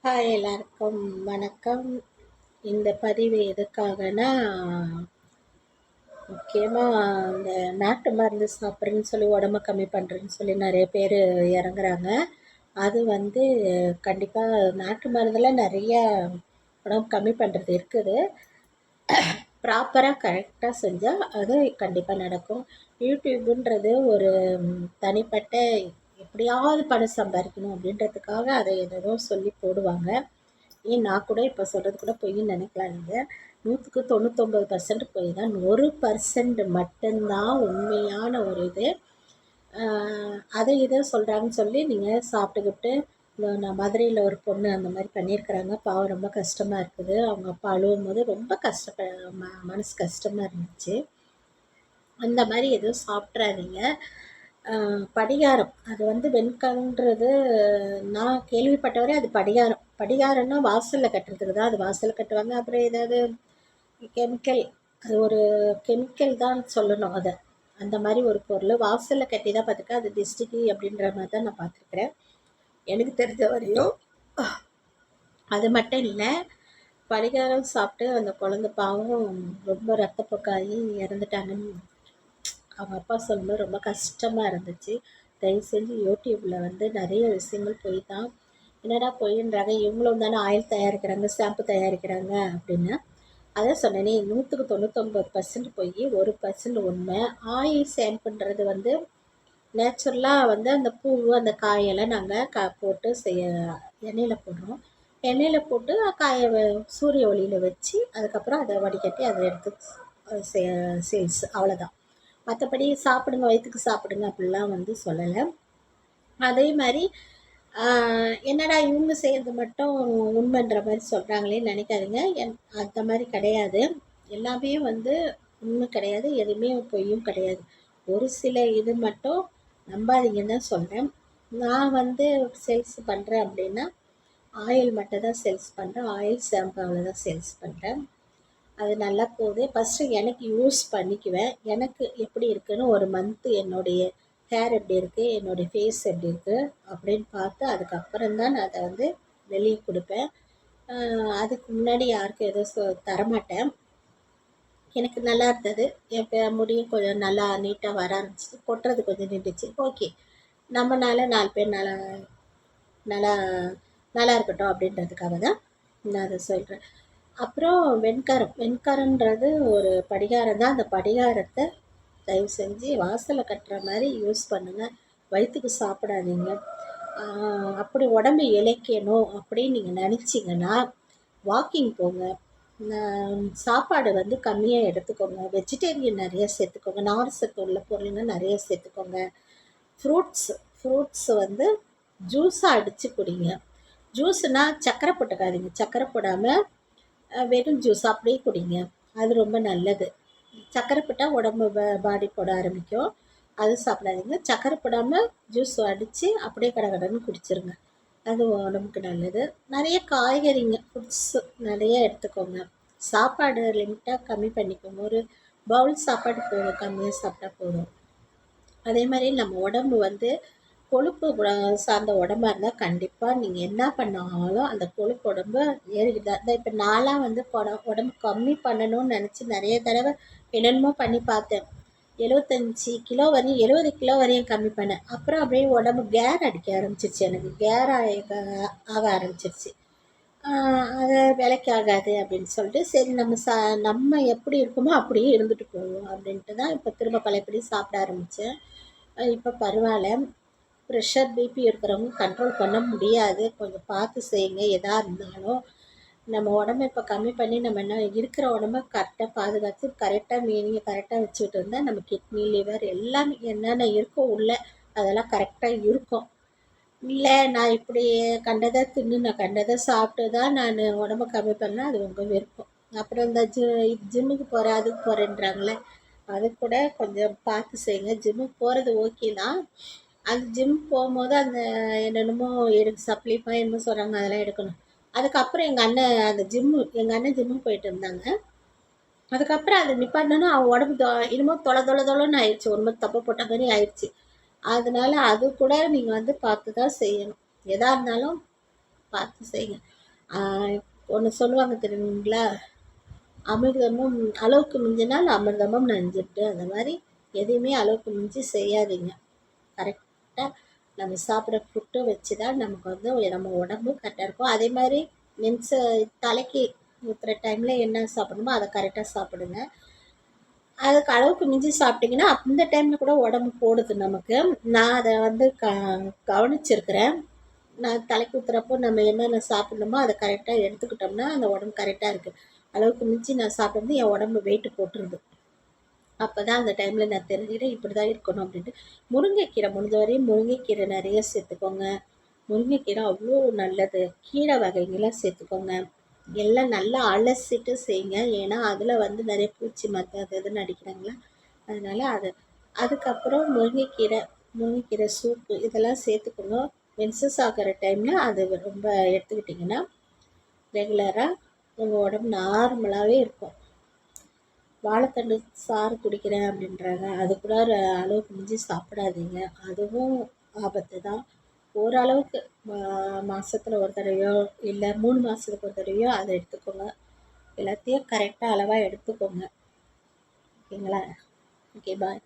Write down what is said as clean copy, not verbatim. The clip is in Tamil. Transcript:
ஹாய் எல்லாருக்கும் வணக்கம். இந்த பதிவு எதுக்காகனா, முக்கியமாக இந்த நாட்டு மருந்து சாப்பிட்றேன்னு சொல்லி உடம்ப கம்மி பண்ணுறேன்னு சொல்லி நிறைய பேர் இறங்குறாங்க. அது வந்து கண்டிப்பாக நாட்டு மருந்தில் நிறைய உடம்பு கம்மி பண்ணுறது இருக்குது. ப்ராப்பராக கரெக்டாக செஞ்சால் அது கண்டிப்பாக நடக்கும். யூடியூப்புன்றது ஒரு தனிப்பட்ட எப்படியாவது பணம் சம்பாதிக்கணும் அப்படின்றதுக்காக அதை ஏதோ சொல்லி போடுவாங்க. நான் கூட இப்போ சொல்கிறது கூட பொய்ன்னு நினைக்கலாங்க. 100க்கு 99% பொய் தான். 1% மட்டும்தான் உண்மையான ஒரு இது. அதை இதை சொல்கிறாங்கன்னு சொல்லி நீங்கள் சாப்பிட்டுக்கிட்டு நான் மதுரையில் ஒரு பொண்ணு அந்த மாதிரி பண்ணியிருக்கிறாங்க. பாவம், ரொம்ப கஷ்டமாக இருக்குது. அவங்க அப்பா அழுவும் போது ரொம்ப மனசு கஷ்டமாக இருந்துச்சு. அந்த மாதிரி எதுவும் சாப்பிட்றாதீங்க. படிகாரம் அது வந்து வெண்கலன்றது நான் கேள்விப்பட்டவரை அது படிகாரம்னா வாசலில் கட்டுறதுக்கு தான் அது வாசலில் கட்டுவாங்க. அப்புறம் ஏதாவது கெமிக்கல், அது ஒரு கெமிக்கல் தான் சொல்லணும். அதை அந்த மாதிரி ஒரு பொருள் வாசலில் கட்டி தான் பார்த்துருக்கேன். அது டிஸ்டிக்கு அப்படின்ற மாதிரி தான் நான் பார்த்துருக்குறேன். எனக்கு தெரிஞ்ச வரையும் அது மட்டும் இல்லை, படிகாரம் சாப்பிட்டு அந்த குழந்தை பாவம் ரொம்ப ரத்தப்போக்காகி இறந்துட்டாங்கன்னு அவங்க அப்பா சொல்லும்போது ரொம்ப கஷ்டமாக இருந்துச்சு. தயவு செஞ்சு யூடியூப்பில் வந்து நிறைய விஷயங்கள் போய் தான், என்னடா பொய்ன்றாங்க, இவங்களும் தானே ஆயில் தயாரிக்கிறாங்க, ஷாம்பு தயாரிக்கிறாங்க அப்படின்னு. அதை சொன்னேனே, 100க்கு 99% பொய், 1% உண்மை. ஆயில் ஷாம்புன்றது வந்து நேச்சுரலாக வந்து அந்த பூ அந்த காயெல்லாம் நாங்கள் போட்டு எண்ணெயில் போடுறோம். எண்ணெயில் போட்டு சூரிய ஒளியில் வச்சு அதுக்கப்புறம் அதை வடிகட்டி அதை எடுத்து சேல்ஸ், அவ்வளோதான். மற்றபடி சாப்பிடுங்க, வயிற்றுக்கு சாப்பிடுங்க அப்படிலாம் வந்து சொல்லலை. அதே மாதிரி என்னடா இவங்க செய்கிறது மட்டும் உண்மைன்ற மாதிரி சொல்கிறாங்களேன்னு நினைக்காதீங்க. அந்த மாதிரி கிடையாது. எல்லாமே வந்து உண்மை கிடையாது, எதுவுமே பொய்யும் கிடையாது. ஒரு சில இது மட்டும் நம்பாதீங்கன்னு தான் சொல்கிறேன். நான் வந்து சேல்ஸ் பண்ணுறேன் அப்படின்னா ஆயில் மட்டும் தான் சேல்ஸ் பண்ணுறேன். ஆயில் ஷாம்புவில் தான் சேல்ஸ் பண்ணுறேன். அது நல்லா போகுது. ஃபஸ்ட்டு எனக்கு யூஸ் பண்ணிக்குவேன். எனக்கு எப்படி இருக்குதுன்னு ஒரு மந்த்து என்னுடைய ஹேர் எப்படி இருக்குது, என்னுடைய ஃபேஸ் எப்படி இருக்குது அப்படின்னு பார்த்து அதுக்கப்புறம் தான் நான் அதை வந்து வெளியே கொடுப்பேன். அதுக்கு முன்னாடி யாருக்கும் எதுவும் தரமாட்டேன். எனக்கு நல்லா இருந்தது. என் முடியும் கொஞ்சம் நல்லா நீட்டாக வர ஆரம்பிச்சிது, கொட்டுறது கொஞ்சம் நின்றுச்சு. ஓகே, நம்மளால 4 பேர் நல்லா நல்லா நல்லா இருக்கட்டும் அப்படின்றதுக்காக தான் நான் அதை சொல்கிறேன். அப்புறம் வெண்கரம்ன்றது ஒரு படிகாரம் தான். அந்த படிகாரத்தை தயவு செஞ்சு வாசலில் கட்டுற மாதிரி யூஸ் பண்ணுங்கள். வயிற்றுக்கு சாப்பிடாதீங்க. அப்படி உடம்பு இளைக்கணும் அப்படின்னு நீங்கள் நினச்சிங்கன்னா வாக்கிங் போங்க. சாப்பாடு வந்து கம்மியாக எடுத்துக்கோங்க. வெஜிடேரியன் நிறைய சேர்த்துக்கோங்க. நார் சத்து உள்ள பொருளுங்க நிறைய சேர்த்துக்கோங்க. ஃப்ரூட்ஸ் வந்து ஜூஸாக அடித்து குடிங்க. ஜூஸுனால் சர்க்கரை போட்டுக்காதீங்க. சர்க்கரை போடாமல் வெறும் ஜூஸ் அப்படியே குடிங்க. அது ரொம்ப நல்லது. சர்க்கரை போட்டால் உடம்பு பாடி போட ஆரம்பிக்கும். அது சாப்பிடாதீங்க. சர்க்கரை போடாமல் ஜூஸ் அடித்து அப்படியே கடகடன்னு குடிச்சிருங்க. அது உடம்புக்கு நல்லது. நிறைய காய்கறிங்க, ஃப்ரூட்ஸு நிறைய எடுத்துக்கோங்க. சாப்பாடு லிமிட்டாக கம்மி பண்ணிக்கோங்க. ஒரு பவுல் சாப்பாடு போதும், கம்மியாக சாப்பிட்டா போதும். அதே மாதிரி நம்ம உடம்பு வந்து கொழுப்பு சார்ந்த உடம்பா இருந்தால் கண்டிப்பாக நீங்கள் என்ன பண்ணாலும் அந்த கொழுப்பு உடம்பு ஏறிக்கிட்டு தான். இப்போ நான்லாம் வந்து உடம்பு கம்மி பண்ணணும்னு நினச்சி நிறைய தடவை என்னென்னமோ பண்ணி பார்த்தேன். 75 கிலோ வரையும் 70 கிலோ வரையும் கம்மி பண்ணேன். அப்புறம் அப்படியே உடம்பு கேர் அடிக்க ஆரம்பிச்சிருச்சு. எனக்கு கேர் ஆக ஆரம்பிச்சிருச்சு. அதை வேலைக்கு ஆகாது அப்படின்னு சொல்லிட்டு, சரி நம்ம எப்படி இருக்குமோ அப்படியே இருந்துட்டு போவோம் அப்படின்ட்டு தான் இப்போ திரும்ப பழையபடி சாப்பிட ஆரம்பித்தேன். இப்போ பரவாயில்ல. ப்ரெஷர், பிபி இருக்கிறவங்க கண்ட்ரோல் பண்ண முடியாது. கொஞ்சம் பார்த்து செய்யுங்க. எதாக இருந்தாலும் நம்ம உடம்ப இப்போ கம்மி பண்ணி நம்ம என்ன இருக்கிற உடம்ப கரெக்டாக பாதுகாத்து கரெக்டாக மீனிங்கை கரெக்டாக வச்சுக்கிட்டு இருந்தால் நம்ம கிட்னி, லிவர் எல்லாமே என்னென்ன இருக்கோ உள்ள அதெல்லாம் கரெக்டாக இருக்கும். இல்லை நான் இப்படி கண்டதை தின்னு நான் கண்டதை சாப்பிட்டு தான் நான் உடம்ப கம்மி பண்ணால் அது உங்கள் விருப்பம். அப்புறம் இந்த ஜிம்முக்கு போகிறேன், அதுக்கு போகிறேன்றாங்களே, அது கூட கொஞ்சம் பார்த்து செய்யுங்க. ஜிம்முக்கு போகிறது ஓகே தான். அந்த ஜிம் போகும்போது அந்த என்னென்னமோ சப்ளிமா என்னமோ சொல்கிறாங்க, அதெல்லாம் எடுக்கணும். அதுக்கப்புறம் எங்கள் அண்ணன் ஜிம்முக்கு போயிட்டு இருந்தாங்க. அதுக்கப்புறம் அதை நிப்பாட்டினோன்னா அவன் உடம்பு என்னமோ தொலைன்னு ஆயிடுச்சு. ஒரு மாதிரி தப்பு போட்ட மாதிரி ஆயிடுச்சு. அதனால அது கூட நீங்கள் வந்து பார்த்து தான் செய்யணும். எதாக இருந்தாலும் பார்த்து செய்யுங்க. ஒன்று சொல்லுவாங்க தெரியுங்களா, அமிர்தமும் அளவுக்கு மிஞ்சினால் அமிர்தமும் நஞ்சுட்டு. அந்த மாதிரி எதையுமே அளவுக்கு மிஞ்சி செய்யாதீங்க. கரெக்டாக நம்ம சாப்பிட்ற ஃபுட்டை வச்சு தான் நமக்கு வந்து நம்ம உடம்பும் கரெக்டாக இருக்கும். அதே மாதிரி மீன்ஸ் தலைக்கு ஊற்றுற டைமில் என்ன சாப்பிடணுமோ அதை கரெக்டாக சாப்பிடுங்க. அதுக்கு அளவுக்கு மிஞ்சி சாப்பிட்டிங்கன்னா அந்த டைமில் கூட உடம்பு போடுது நமக்கு. நான் அதை வந்து கவனிச்சிருக்கிறேன். நான் தலைக்கு ஊற்றுறப்போ நம்ம என்னென்ன சாப்பிட்ணுமோ அதை கரெக்டாக எடுத்துக்கிட்டோம்னா அந்த உடம்பு கரெக்டாக இருக்குது. அளவுக்கு மிஞ்சி நான் சாப்பிட்றது என் உடம்பு வெயிட்டு போட்டுருது. அப்போ தான் அந்த டைமில் நான் தெரிஞ்சுக்கிட்டேன் இப்படி தான் இருக்கணும் அப்படின்ட்டு. முருங்கைக்கீரை முடிஞ்ச வரையும் முருங்கைக்கீரை நிறைய சேர்த்துக்கோங்க. முருங்கைக்கீரை அவ்வளோ நல்லது. கீரை வகைகளை சேர்த்துக்கோங்க. எல்லாம் நல்லா அலசிட்டு செய்யுங்க. ஏன்னா அதில் வந்து நிறைய பூச்சி மருந்து அது இதுன்னு அடிக்கிறாங்களா, அதனால் அதுக்கப்புறம் முருங்கைக்கீரை சூப்பு இதெல்லாம் சேர்த்துக்கோங்க. மென்சஸ் ஆகிற டைமில் அது ரொம்ப எடுத்துக்கிட்டிங்கன்னா ரெகுலராக உங்கள் உடம்பு நார்மலாகவே இருக்கும். வாழைத்தண்டு சாறு குடிக்கிறேன் அப்படின்றாங்க, அது கூட அளவுக்கு மிஞ்சி சாப்பிடாதீங்க. அதுவும் ஆபத்து தான். ஓரளவுக்கு மாதத்துல ஒரு தடவையோ இல்லை 3 மாதத்துக்கு ஒரு தடவையோ அதை எடுத்துக்கோங்க. எல்லாத்தையும் கரெக்டாக அளவாக எடுத்துக்கோங்க. ஓகேங்களா? ஓகே, பாய்.